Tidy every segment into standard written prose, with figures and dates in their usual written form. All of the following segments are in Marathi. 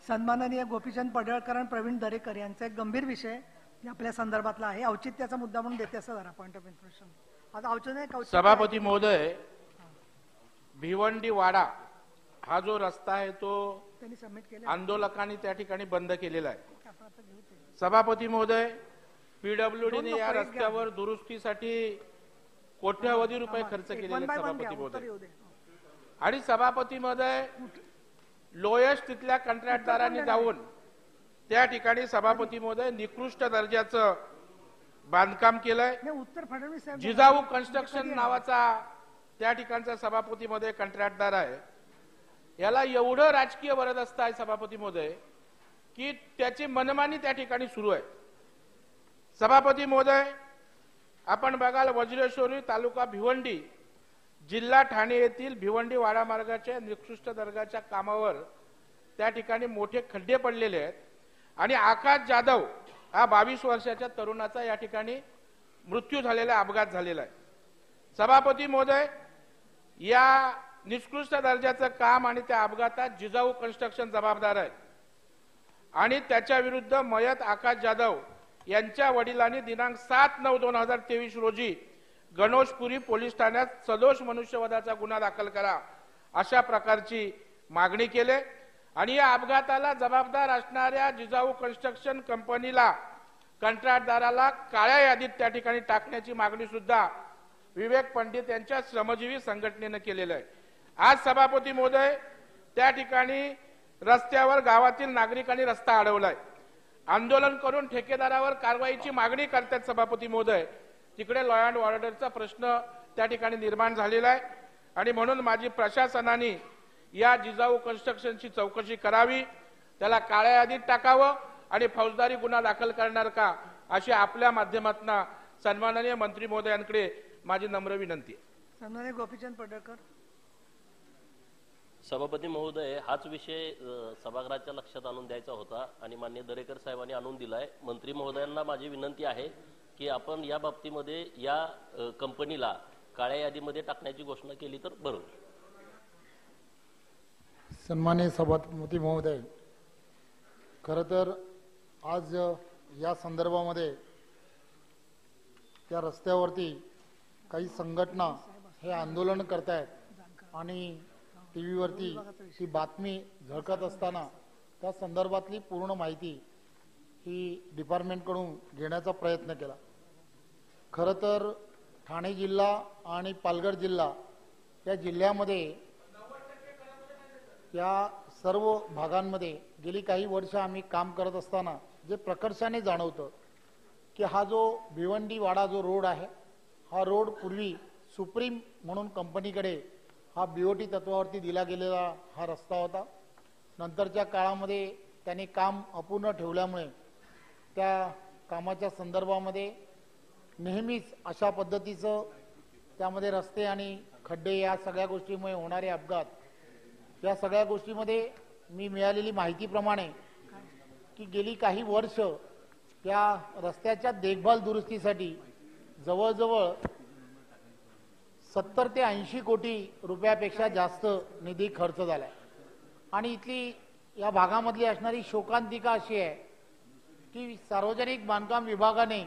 सन्माननीय गोपीचंद पडळकर आणि प्रवीण दरेकर यांचा एक गंभीर विषय आपल्या संदर्भातला आहे, औचित्याचा मुद्दा म्हणून देते असं जरा पॉइंट ऑफ इन्फॉर्मेशन. आता औचित्य सभापती महोदय, भिवंडी वाडा हा जो रस्ता आहे तो त्यांनी सबमिट केला, आंदोलकांनी त्या ठिकाणी बंद केलेला आहे. सभापती महोदय, पीडब्ल्यूडीने या रस्त्यावर दुरुस्तीसाठी कोट्यवधी रुपये खर्च केलेले सभापती महोदय. आणि सभापती महोदय, लोएस्ट तिथल्या कंत्राटदारांनी जाऊन त्या ठिकाणी सभापती महोदय निकृष्ट दर्जाचं बांधकाम केलंय. उत्तर फडणवीस जिजाऊ कन्स्ट्रक्शन नावाचा त्या ठिकाणचा सभापती महोदय कंत्राटदार आहे. याला एवढं राजकीय वरदहस्त आहे सभापती महोदय की त्याची मनमानी त्या ठिकाणी सुरू आहे. सभापती महोदय, आपण बघाल वज्रेश्वरी तालुका भिवंडी जिल्हा ठाणे येथील भिवंडी वाडा मार्गाच्या निकृष्ट दर्जाच्या कामावर त्या ठिकाणी मोठे खड्डे पडलेले आहेत आणि आकाश जाधव हा 22 वर्षाच्या तरुणाचा या ठिकाणी मृत्यू झालेला, अपघात झालेला आहे. सभापती महोदय, या निकृष्ट दर्जाचं काम आणि त्या अपघातात जिजाऊ कन्स्ट्रक्शन जबाबदार आहे आणि त्याच्या विरुद्ध मयत आकाश जाधव यांच्या वडिलांनी दिनांक 7/9/2023 रोजी गणोशपुरी पोलीस ठाण्यात सदोष मनुष्यवधाचा गुन्हा दाखल करा अशा प्रकारची मागणी केली आणि या अपघाताला जबाबदार असणाऱ्या जिजाऊ कन्स्ट्रक्शन कंपनीला, कंत्राटदाराला काळ्या यादीत त्या ठिकाणी टाकण्याची मागणी सुद्धा विवेक पंडित यांच्या श्रमजीवी संघटनेने केलेलं आहे. आज सभापती महोदय, त्या ठिकाणी रस्त्यावर गावातील नागरिकांनी रस्ता अडवलाय, आंदोलन करून ठेकेदारावर कारवाईची मागणी करतात सभापती महोदय. तिकडे लॉ अँड ऑर्डरचा प्रश्न त्या ठिकाणी निर्माण झालेला आहे आणि म्हणून माझी प्रशासनाने या जिजाऊ कन्स्ट्रक्शनची चौकशी करावी, त्याला काळ्या यादीत टाकावं आणि फौजदारी गुन्हा दाखल करणार का अशी आपल्या माध्यमातून सन्माननीय मंत्री महोदयांकडे माझी नम्र विनंती आहे. सन्माननीय गोपीचंद पडळकर. सभापती महोदय, हाच विषय सभागृहाच्या लक्षात आणून द्यायचा होता आणि माननीय दरेकर साहेबांनी आणून दिलाय. मंत्री महोदयांना माझी विनंती आहे की आपण या बाबतीमध्ये या कंपनीला काळ्या यादीमध्ये टाकण्याची घोषणा केली तर बरं. सन्माननीय सभापती महोदय, खरं तर आज या संदर्भामध्ये त्या रस्त्यावरती काही संघटना हे आंदोलन करतायत आणि टीव्हीवरती ती बातमी झळकत असताना त्या संदर्भातली पूर्ण माहिती ही डिपार्टमेंटकडून घेण्याचा प्रयत्न केला. खरं तर ठाणे जिल्हा आणि पालघर जिल्हा या जिल्ह्यामध्ये या सर्व भागांमध्ये गेली काही वर्ष आम्ही काम करत असताना जे प्रकर्षाने जाणवतं की हा जो भिवंडी वाडा जो रोड आहे, हा रोड पूर्वी सुप्रीम म्हणून कंपनीकडे हा बीओटी तत्वावरती दिला गेलेला हा रस्ता होता. नंतरच्या काळामध्ये त्यांनी काम अपूर्ण ठेवल्यामुळे त्या कामाच्या संदर्भामध्ये नेहमीच अशा पद्धतीचं त्यामध्ये रस्ते आणि खड्डे या सगळ्या गोष्टीमुळे होणारे अपघात, या सगळ्या गोष्टीमध्ये मी मिळालेली माहितीप्रमाणे की गेली काही वर्ष या रस्त्याच्या देखभाल दुरुस्तीसाठी जवळजवळ 70 ते 80 कोटी रुपयापेक्षा जास्त निधी खर्च झाला आणि इथली या भागामधली असणारी शोकांतिका अशी आहे की सार्वजनिक बांधकाम विभागाने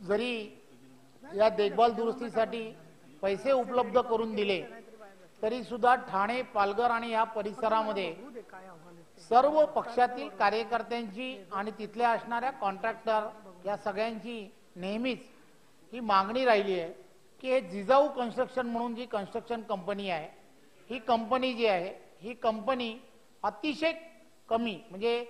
जरी या देखभाल दुरुस्तीसाठी पैसे उपलब्ध करून दिले तरी सुद्धा ठाणे, पालघर आणि या परिसरामध्ये सर्व पक्षातील कार्यकर्त्यांची आणि तिथल्या असणाऱ्या कॉन्ट्रॅक्टर या सगळ्यांची नेहमीच ही मागणी राहिली आहे की हे जिजाऊ कन्स्ट्रक्शन म्हणून जी कन्स्ट्रक्शन कंपनी आहे, ही कंपनी जी आहे, ही कंपनी अतिशय कमी म्हणजे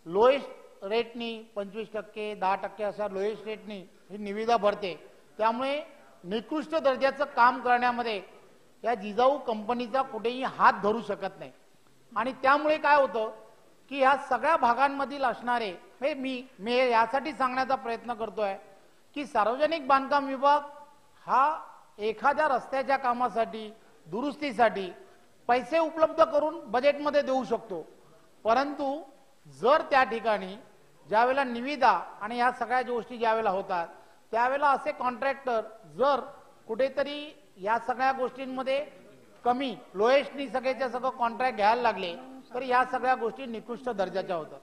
लोएस्ट रेटनी 25%, 10% अशा लोएस्ट रेटनी ही निविदा भरते. त्यामुळे निकृष्ट दर्जाचं काम करण्यामध्ये या जिजाऊ कंपनीचा कुठेही हात धरू शकत नाही आणि त्यामुळे काय होतं की ह्या सगळ्या भागांमधील असणारे मी यासाठी सांगण्याचा प्रयत्न करतोय की सार्वजनिक बांधकाम विभाग हा एखाद्या रस्त्याच्या कामासाठी, दुरुस्तीसाठी पैसे उपलब्ध करून बजेटमध्ये देऊ शकतो, परंतु जर त्या ठिकाणी ज्यावेळेला निविदा आणि ह्या सगळ्या गोष्टी ज्यावेळेला होतात त्यावेळेला असे कॉन्ट्रॅक्टर जर कुठेतरी या सगळ्या गोष्टींमध्ये कमी लोएस्टनी सगळ्याच्या सगळं कॉन्ट्रॅक्ट घ्यायला लागले तर या सगळ्या गोष्टी निकृष्ट दर्जाच्या होतात.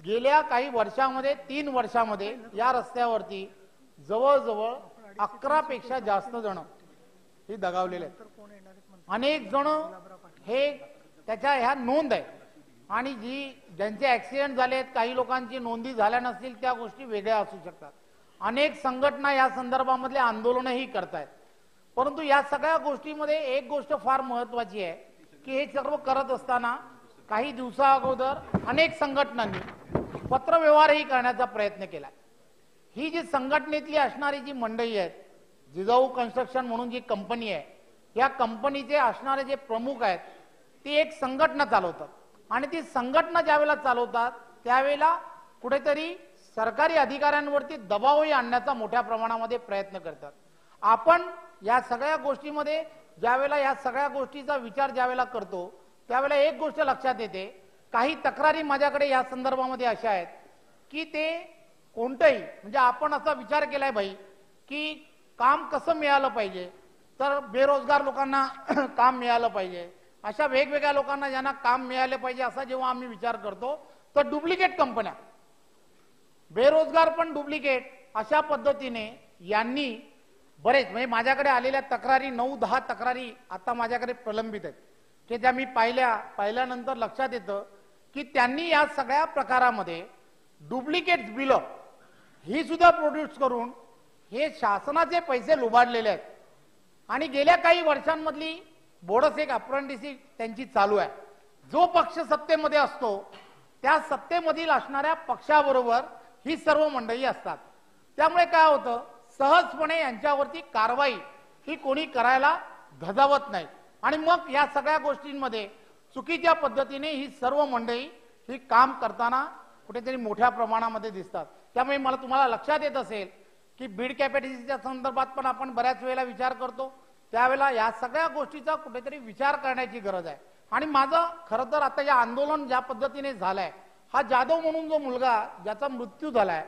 गेल्या काही वर्षामध्ये 3 वर्षामध्ये या रस्त्यावरती जवळजवळ 11 पेक्षा जास्त जण हे दगावलेले आहेत. अनेक जण हे त्याच्या ह्या नोंद आहे आणि ज्यांचे ऍक्सिडेंट झाले आहेत, काही लोकांची नोंदी झाल्या नसतील, त्या गोष्टी वेगळ्या असू शकतात. अनेक संघटना या संदर्भामधले आंदोलनही करतायत. परंतु या सगळ्या गोष्टीमध्ये एक गोष्ट फार महत्वाची आहे की हे सर्व करत असताना काही दिवसा अगोदर अनेक संघटनांनी पत्रव्यवहारही करण्याचा प्रयत्न केला. ही जी संघटनेतली असणारी जी मंडळी आहेत, जिजाऊ कन्स्ट्रक्शन म्हणून जी कंपनी आहे, या कंपनीचे असणारे जे प्रमुख आहेत ती एक संघटना चालवतात आणि ती संघटना ज्यावेळेला चालवतात त्यावेळेला कुठेतरी सरकारी अधिकाऱ्यांवरती दबावही आणण्याचा मोठ्या प्रमाणामध्ये प्रयत्न करतात. आपण या सगळ्या गोष्टीमध्ये ज्यावेळेला या सगळ्या गोष्टीचा विचार ज्यावेळेला करतो त्यावेळेला एक गोष्ट लक्षात येते, काही तक्रारी माझ्याकडे या संदर्भामध्ये अशा आहेत की ते कोणतंही म्हणजे आपण असा विचार केलाय भाई की काम कसं मिळालं पाहिजे, तर बेरोजगार लोकांना काम मिळालं पाहिजे, अशा वेगवेगळ्या लोकांना ज्यांना काम मिळाले पाहिजे असा जेव्हा आम्ही विचार करतो तर डुप्लिकेट कंपन्या, बेरोजगार पण डुप्लिकेट, अशा पद्धतीने यांनी बरेच म्हणजे माझ्याकडे आलेल्या तक्रारी 9-10 तक्रारी आता माझ्याकडे प्रलंबित आहेत की त्या मी पाहिल्यानंतर लक्षात येतं की त्यांनी या सगळ्या प्रकारामध्ये डुप्लिकेट बिल ही सुद्धा प्रोड्यूस करून हे शासनाचे पैसे लुबाडलेले आहेत. आणि गेल्या काही वर्षांमधली बोनस एक अप्रेंटिसशिप त्यांची चालू आहे. जो पक्ष सत्तेमध्ये असतो त्या सत्तेमधील असणाऱ्या पक्षाबरोबर ही सर्व मंडळी असतात. त्यामुळे काय होतं, सहजपणे यांच्यावरती कारवाई ही कोणी करायला धजावत नाही आणि मग या सगळ्या गोष्टींमध्ये चुकीच्या पद्धतीने ही सर्व मंडळी ही काम करताना कुठेतरी मोठ्या प्रमाणामध्ये दिसतात. त्यामुळे मला तुम्हाला लक्षात येत असेल की बीड कॅपॅसिटीच्या संदर्भात पण आपण बऱ्याच वेळेला विचार करतो, त्यावेळेला या सगळ्या गोष्टीचा कुठेतरी विचार करण्याची गरज आहे. आणि माझं खरं तर आता या आंदोलन ज्या पद्धतीने झालंय, हा जाधव म्हणून जो मुलगा ज्याचा मृत्यू झालाय,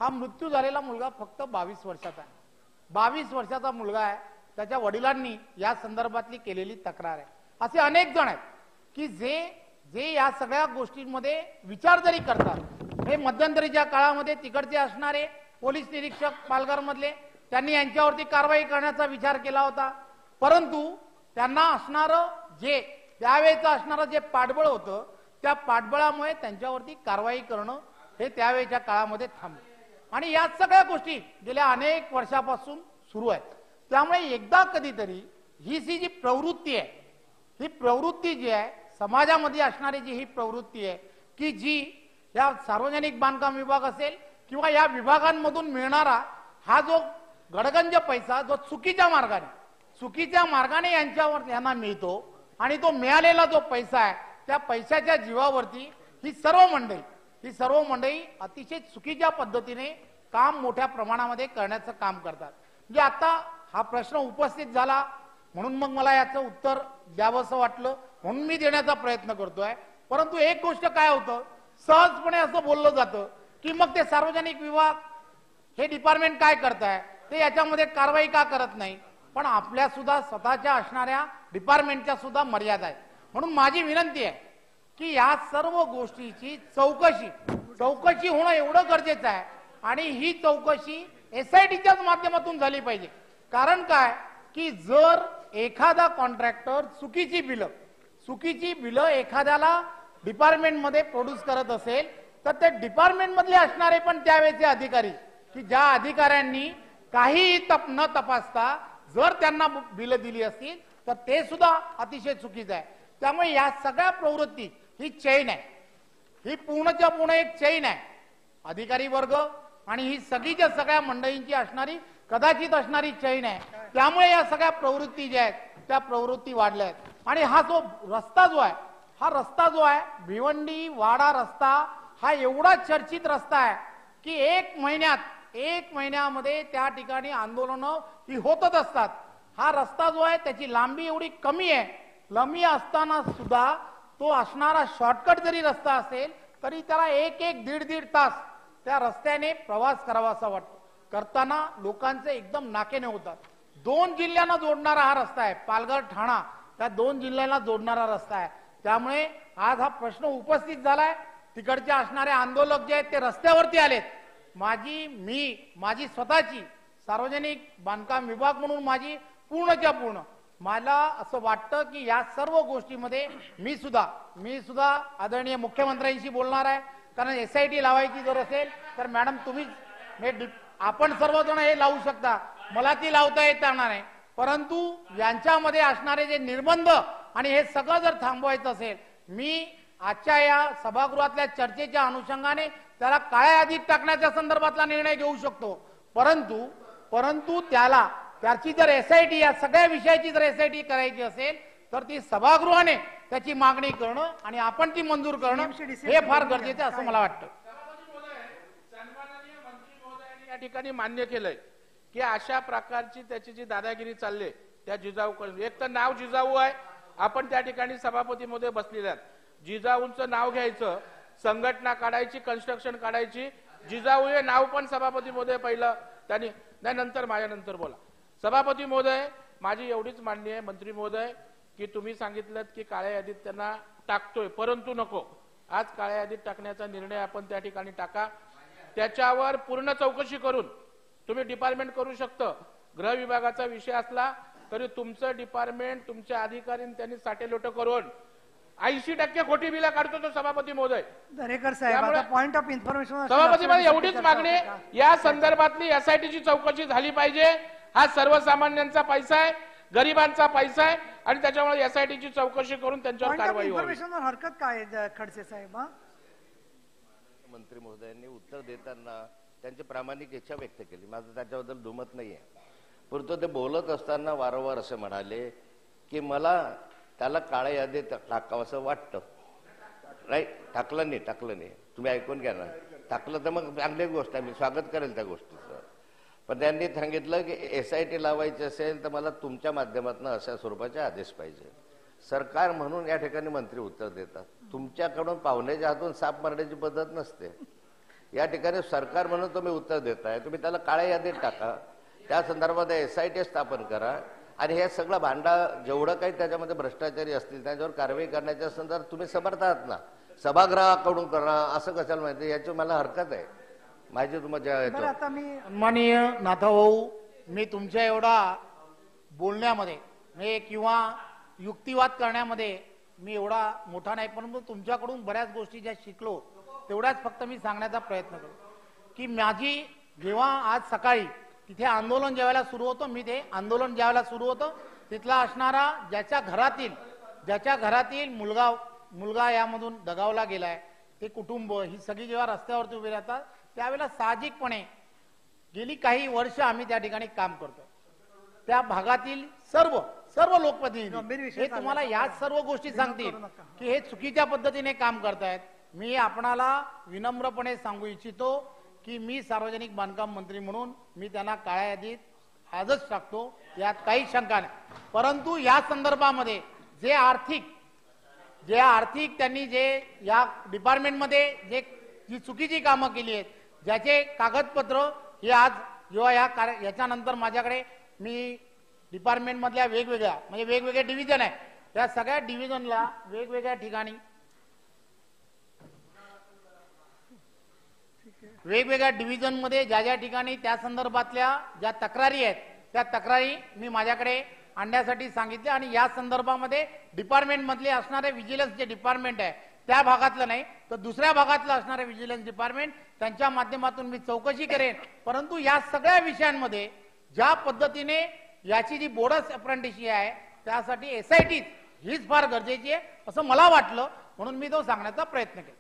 हा मृत्यू झालेला मुलगा फक्त 22 वर्षाचा आहे. 22 वर्षाचा मुलगा आहे. त्याच्या वडिलांनी या संदर्भातली केलेली तक्रार आहे. असे अनेक जण आहेत की जे या सगळ्या गोष्टींमध्ये विचार जरी करतात. हे मध्यंतरीच्या काळामध्ये तिकडचे असणारे पोलीस निरीक्षक पालघर मधले त्यांनी यांच्यावरती कारवाई करण्याचा विचार केला होता, परंतु त्यांना असणारं जे त्यावेळेचं असणारं जे पाठबळ होतं त्या पाठबळामुळे त्यांच्यावरती कारवाई करणं हे त्यावेळेच्या काळामध्ये थांबलं. आणि या सगळ्या गोष्टी गेल्या अनेक वर्षापासून सुरू आहेत. त्यामुळे एकदा कधीतरी ही जी प्रवृत्ती आहे, ही प्रवृत्ती जी आहे समाजामध्ये असणारी जी ही प्रवृत्ती आहे की जी या सार्वजनिक बांधकाम विभाग असेल किंवा या विभागांमधून मिळणारा हा जो गडगंज पैसा जो चुकीच्या मार्गाने यांना मिळतो आणि तो मिळालेला जो पैसा आहे त्या पैशाच्या जीवावरती ही सर्व मंडळी अतिशय चुकीच्या पद्धतीने काम मोठ्या प्रमाणामध्ये करण्याचं काम करतात. म्हणजे आता हा प्रश्न उपस्थित झाला म्हणून मग मला याचं उत्तर द्यावंसं वाटलं म्हणून मी देण्याचा प्रयत्न करतोय. परंतु एक गोष्ट काय होतं, सहजपणे असं बोललं जातं की मग ते सार्वजनिक विभाग हे डिपार्टमेंट काय करताय, ते याच्यामध्ये कारवाई का करत नाही. पण आपल्या सुद्धा स्वतःच्या असणाऱ्या डिपार्टमेंटच्या सुद्धा मर्यादा आहेत. म्हणून माझी विनंती आहे की या सर्व गोष्टीची चौकशी होणं एवढं गरजेचं आहे आणि ही चौकशी SITच्याच माध्यमातून झाली पाहिजे. कारण काय की जर एखादा कॉन्ट्रॅक्टर चुकीची बिल एखाद्याला डिपार्टमेंट मध्ये प्रोड्यूस करत असेल तर ते डिपार्टमेंट मधले असणारे पण त्यावेळेचे अधिकारी की ज्या अधिकाऱ्यांनी काही न तपासता जर त्यांना बिल दिली असतील तर ते सुद्धा अतिशय चुकीचं आहे. त्यामुळे या सगळ्या प्रवृत्ती ही चेन आहे, ही पूर्णच्या पूर्ण एक चेन आहे. अधिकारी वर्ग आणि ही सगळीच्या सगळ्या मंडळींची असणारी कदाचित असणारी चेन आहे. त्यामुळे या सगळ्या प्रवृत्ती ज्या आहेत त्या प्रवृत्ती वाढल्या आहेत. आणि हा रस्ता जो आहे भिवंडी वाडा रस्ता हा एवढा चर्चित रस्ता आहे की एक महिन्यामध्ये त्या ठिकाणी आंदोलनं ही होतच असतात. हा रस्ता जो आहे त्याची लांबी एवढी कमी असताना सुद्धा तो असणारा शॉर्टकट जरी रस्ता असेल तरी त्याला एक दीड तास त्या रस्त्याने प्रवास करावा असा वाटतो. करताना लोकांचे एकदम नाकेने होतात. 2 जिल्ह्यांना जोडणारा हा रस्ता आहे, पालघर ठाणा त्या 2 जिल्ह्यांना जोडणारा रस्ता आहे. त्यामुळे आज हा प्रश्न उपस्थित झालाय. तिकडचे असणारे आंदोलक जे आहेत ते रस्त्यावरती आलेत. माझी स्वतःची सार्वजनिक बांधकाम विभाग म्हणून माझी पूर्णच्या पूर्ण मला असं वाटतं की या सर्व गोष्टीमध्ये मी सुद्धा आदरणीय मुख्यमंत्र्यांशी बोलणार आहे. कारण SIT लावायची जर असेल तर मॅडम तुम्ही आपण सर्वजण हे लावू शकता, मला ती लावता येणार नाही. परंतु यांच्यामध्ये असणारे जे निर्बंध आणि हे सगळं जर थांबवायचं असेल, मी आजच्या या सभागृहातल्या चर्चेच्या अनुषंगाने त्याला काळ्या यादीत टाकण्याच्या संदर्भातला निर्णय घेऊ शकतो. परंतु त्याची जर SIT या सगळ्या विषयाची जर SIT करायची असेल तर ती सभागृहाने त्याची मागणी करणं आणि आपण ती मंजूर करणं हे फार गरजेचं असं मला वाटतं. सन्माननीय मंत्री महोदयांनी या ठिकाणी मान्य केलंय की अशा प्रकारची त्याची जी दादागिरी चालली त्या जिजाऊ एक तर नाव जिजाऊ आहे, आपण त्या ठिकाणी सभापती मध्ये बसलेले आहेत. जिजाऊंचं नाव घ्यायचं, संघटना काढायची, कन्स्ट्रक्शन काढायची. जिजाऊ हे नाव पण सभापती महोदय पहिलं त्यांनी नाही, नंतर माझ्यानंतर बोला. सभापती महोदय, माझी एवढीच मान्य आहे मंत्री महोदय की तुम्ही सांगितलं की काळ्या यादीत त्यांना टाकतोय, परंतु नको. आज काळ्या यादीत टाकण्याचा निर्णय आपण त्या ठिकाणी टाका. त्याच्यावर पूर्ण चौकशी करून तुम्ही डिपार्टमेंट करू शकतं. गृह विभागाचा विषय असला तरी तुमचं डिपार्टमेंट, तुमच्या अधिकाऱ्यांनी त्यांनी साटेलोट करून 80% खोटी बिलं काढतो तो सभापती महोदय. दरेकर साहेब, आता पॉइंट ऑफ इन्फॉर्मेशन सभापती मध्ये एवढीच मागणी, या संदर्भातली SITची चौकशी झाली पाहिजे. हा सर्वसामान्यांचा पैसा आहे, गरिबांचा पैसा आहे आणि त्याच्यामुळे SITची चौकशी करून त्यांच्यावर कारवाई व्हावी. इन्फॉर्मेशनवर हरकत काय आहे, खडसे साहेब? मंत्री महोदयांनी उत्तर देताना त्यांची प्रामाणिक इच्छा व्यक्त केली, माझं त्याच्याबद्दल दुमत नाहीये. परंतु ते बोलत असताना वारंवार असे म्हणाले की मला त्याला काळ्या यादीत टाकावं असं वाटतं. राईट, टाकलं नाही. तुम्ही ऐकून घ्या ना. टाकलं तर मग चांगली गोष्ट आहे, मी स्वागत करेल त्या गोष्टीचं. पण त्यांनी सांगितलं की SIT लावायची असेल तर मला तुमच्या माध्यमातून अशा स्वरूपाचे आदेश पाहिजे. सरकार म्हणून या ठिकाणी मंत्री उत्तर देतात. तुमच्याकडून पाहुण्याच्या हातून साप मारण्याची पद्धत नसते. या ठिकाणी सरकार म्हणून तुम्ही उत्तर देताय, तुम्ही त्याला काळ्या यादीत टाका, त्या संदर्भात SIT स्थापन करा आणि हे सगळं भांडा जेवढं काही त्याच्यामध्ये भ्रष्टाचारी असतील त्याच्यावर कारवाई करण्याच्या संदर्भात तुम्ही समर्थ आहात ना. सभागृहाकडून करा असं कशाला माहिती, याची मला हरकत आहे. माझी तुम्हाला आता मी माननीय नाथाभाऊ, मी तुमच्या एवढा बोलण्यामध्ये किंवा युक्तिवाद करण्यामध्ये मी एवढा मोठा नाही, परंतु तुमच्याकडून बऱ्याच गोष्टी ज्या शिकलो तेवढ्याच फक्त मी सांगण्याचा प्रयत्न करतो की माझी जेव्हा आज सकाळी तिथे आंदोलन ज्यावेळेला सुरू होतं, मी ते आंदोलन ज्यावेळेला सुरू होतं तिथला असणारा ज्याच्या घरातील मुलगा यामधून दगावला गेलाय, ते कुटुंब ही सगळी जेव्हा रस्त्यावरती उभी राहतात त्यावेळेला साहजिकपणे गेली काही वर्ष आम्ही त्या ठिकाणी काम करतो. त्या भागातील सर्व लोकप्रतिनिधी हे तुम्हाला या सर्व गोष्टी सांगतील की हे चुकीच्या पद्धतीने काम करतायत. मी आपणाला विनम्रपणे सांगू इच्छितो की मी सार्वजनिक बांधकाम मंत्री म्हणून मी त्यांना काळ्या यादीत आजच टाकतो, यात काही शंका नाही. परंतु या संदर्भामध्ये जे आर्थिक त्यांनी जे या डिपार्टमेंटमध्ये जी चुकीची कामं केली आहेत, ज्याचे कागदपत्र हे आज जेव्हा याच्यानंतर माझ्याकडे मी डिपार्टमेंट मधल्या वेगवेगळे डिव्हिजन आहे, त्या सगळ्या डिव्हिजनला वेगवेगळ्या ठिकाणी वेगवेगळ्या डिव्हिजन मध्ये ज्या ठिकाणी त्या संदर्भातल्या ज्या तक्रारी आहेत त्या तक्रारी मी माझ्याकडे आणण्यासाठी सांगितले आणि या संदर्भामध्ये डिपार्टमेंट मधले असणारे विजिलन्स जे डिपार्टमेंट आहे त्या भागातलं नाही तर दुसऱ्या भागातलं असणारे विजिलन्स डिपार्टमेंट त्यांच्या माध्यमातून मी चौकशी करेन. परंतु या सगळ्या विषयांमध्ये ज्या पद्धतीने याची जी बोनस अप्रेंटिसशिप आहे त्यासाठी SIT हीच फार गरजेची आहे असं मला वाटलं, म्हणून मी तो सांगण्याचा प्रयत्न केला.